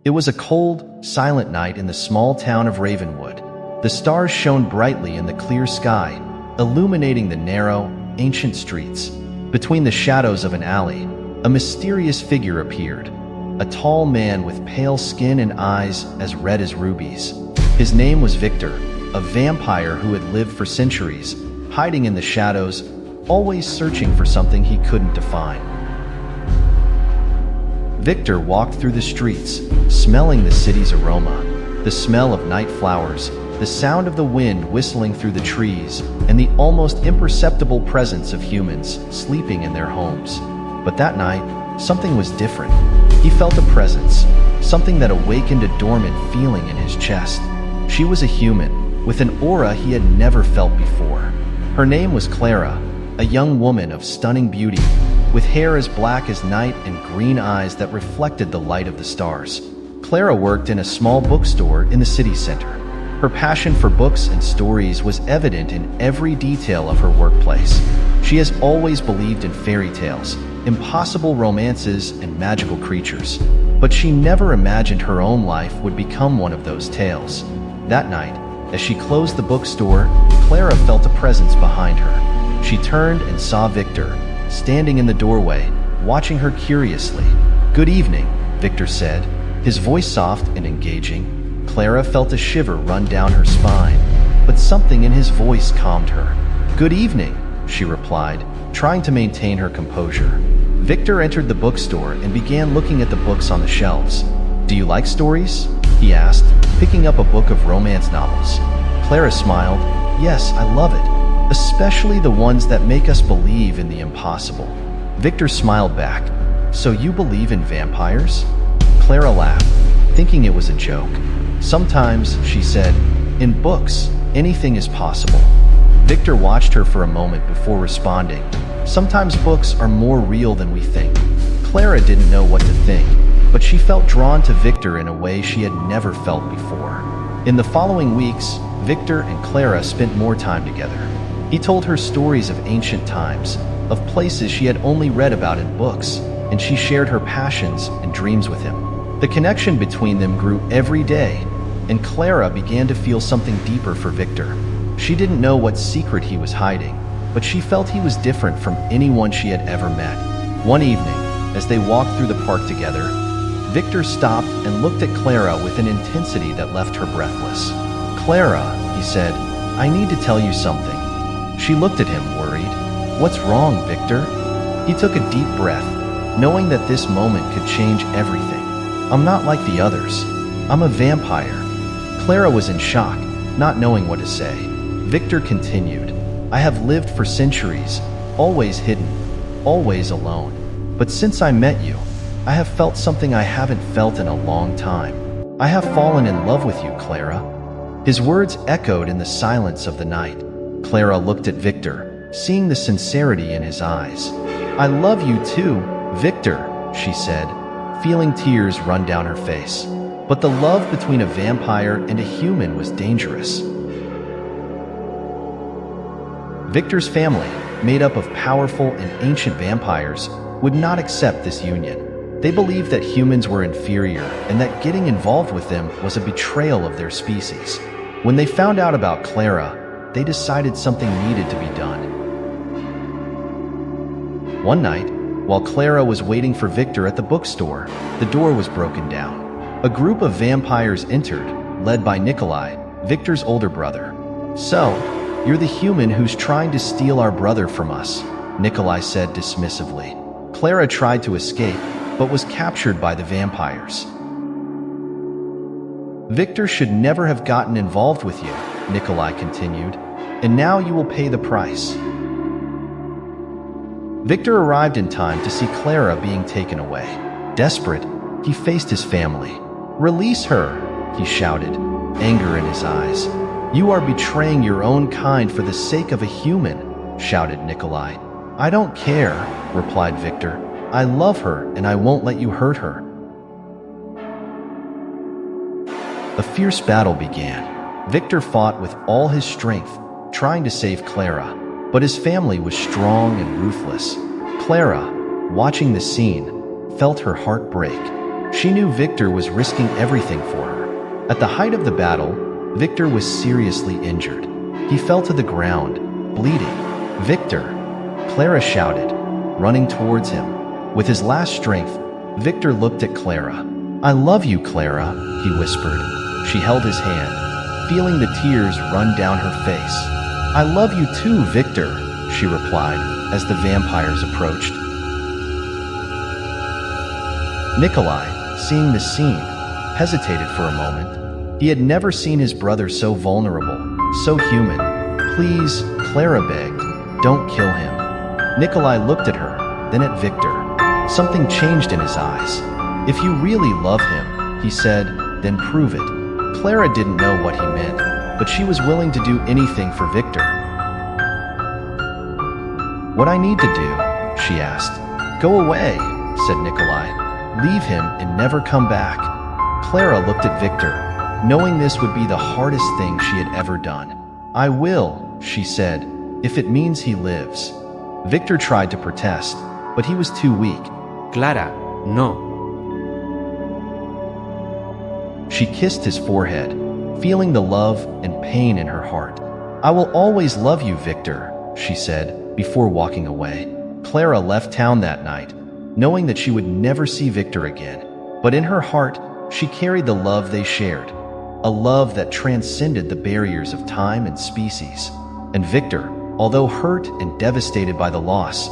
It was a cold, silent night in the small town of Ravenwood. The stars shone brightly in the clear sky, illuminating the narrow, ancient streets. Between the shadows of an alley, a mysterious figure appeared, a tall man with pale skin and eyes as red as rubies. His name was Viktor, a vampire who had lived for centuries, hiding in the shadows, always searching for something he couldn't define. Viktor walked through the streets, smelling the city's aroma, the smell of night flowers, the sound of the wind whistling through the trees, and the almost imperceptible presence of humans sleeping in their homes. But that night, something was different. He felt a presence, something that awakened a dormant feeling in his chest. She was a human, with an aura he had never felt before. Her name was Clara, a young woman of stunning beauty, with hair as black as night and green eyes that reflected the light of the stars. Clara worked in a small bookstore in the city center. Her passion for books and stories was evident in every detail of her workplace. She has always believed in fairy tales, impossible romances, and magical creatures. But she never imagined her own life would become one of those tales. That night, as she closed the bookstore, Clara felt a presence behind her. She turned and saw Viktor, standing in the doorway, watching her curiously. "Good evening," Viktor said, his voice soft and engaging. Clara felt a shiver run down her spine, but something in his voice calmed her. "Good evening," she replied, trying to maintain her composure. Viktor entered the bookstore and began looking at the books on the shelves. "Do you like stories?" he asked, picking up a book of romance novels. Clara smiled. "Yes, I love it. Especially the ones that make us believe in the impossible." Viktor smiled back. "So you believe in vampires?" Clara laughed, thinking it was a joke. "Sometimes," she said, "in books, anything is possible." Viktor watched her for a moment before responding. "Sometimes books are more real than we think." Clara didn't know what to think, but she felt drawn to Viktor in a way she had never felt before. In the following weeks, Viktor and Clara spent more time together. He told her stories of ancient times, of places she had only read about in books, and she shared her passions and dreams with him. The connection between them grew every day, and Clara began to feel something deeper for Viktor. She didn't know what secret he was hiding, but she felt he was different from anyone she had ever met. One evening, as they walked through the park together, Viktor stopped and looked at Clara with an intensity that left her breathless. "Clara," he said, "I need to tell you something." She looked at him, worried. "What's wrong, Viktor?" He took a deep breath, knowing that this moment could change everything. "I'm not like the others. I'm a vampire." Clara was in shock, not knowing what to say. Viktor continued, "I have lived for centuries, always hidden, always alone. But since I met you, I have felt something I haven't felt in a long time. I have fallen in love with you, Clara." His words echoed in the silence of the night. Clara looked at Viktor, seeing the sincerity in his eyes. "I love you too, Viktor," she said, feeling tears run down her face. But the love between a vampire and a human was dangerous. Viktor's family, made up of powerful and ancient vampires, would not accept this union. They believed that humans were inferior and that getting involved with them was a betrayal of their species. When they found out about Clara, they decided something needed to be done. One night, while Clara was waiting for Viktor at the bookstore, the door was broken down. A group of vampires entered, led by Nikolai, Viktor's older brother. "So, you're the human who's trying to steal our brother from us," Nikolai said dismissively. Clara tried to escape, but was captured by the vampires. "Viktor should never have gotten involved with you," Nikolai continued, "and now you will pay the price." Viktor arrived in time to see Clara being taken away. Desperate, he faced his family. "Release her," he shouted, anger in his eyes. "You are betraying your own kind for the sake of a human," shouted Nikolai. "I don't care," replied Viktor. "I love her and I won't let you hurt her." A fierce battle began. Viktor fought with all his strength, trying to save Clara, but his family was strong and ruthless. Clara, watching the scene, felt her heart break. She knew Viktor was risking everything for her. At the height of the battle, Viktor was seriously injured. He fell to the ground, bleeding. "Viktor!" Clara shouted, running towards him. With his last strength, Viktor looked at Clara. "I love you, Clara," he whispered. She held his hand, feeling the tears run down her face. "I love you too, Viktor," she replied as the vampires approached. Nikolai, seeing the scene, hesitated for a moment. He had never seen his brother so vulnerable, so human. "Please," Clara begged, "don't kill him." Nikolai looked at her, then at Viktor. Something changed in his eyes. "If you really love him," he said, "then prove it." Clara didn't know what he meant, but she was willing to do anything for Viktor. "What I need to do?" she asked. "Go away," said Nikolai. "Leave him and never come back." Clara looked at Viktor, knowing this would be the hardest thing she had ever done. "I will," she said, "if it means he lives." Viktor tried to protest, but he was too weak. Clara, no. She kissed his forehead, feeling the love and pain in her heart. "I will always love you, Viktor," she said, before walking away. Clara left town that night, knowing that she would never see Viktor again. But in her heart, she carried the love they shared, a love that transcended the barriers of time and species. And Viktor, although hurt and devastated by the loss,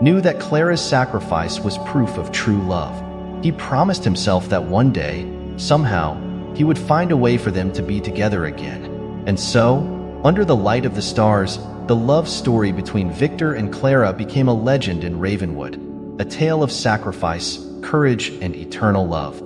knew that Clara's sacrifice was proof of true love. He promised himself that one day, somehow, he would find a way for them to be together again. And so, under the light of the stars, the love story between Viktor and Clara became a legend in Ravenwood, a tale of sacrifice, courage, and eternal love.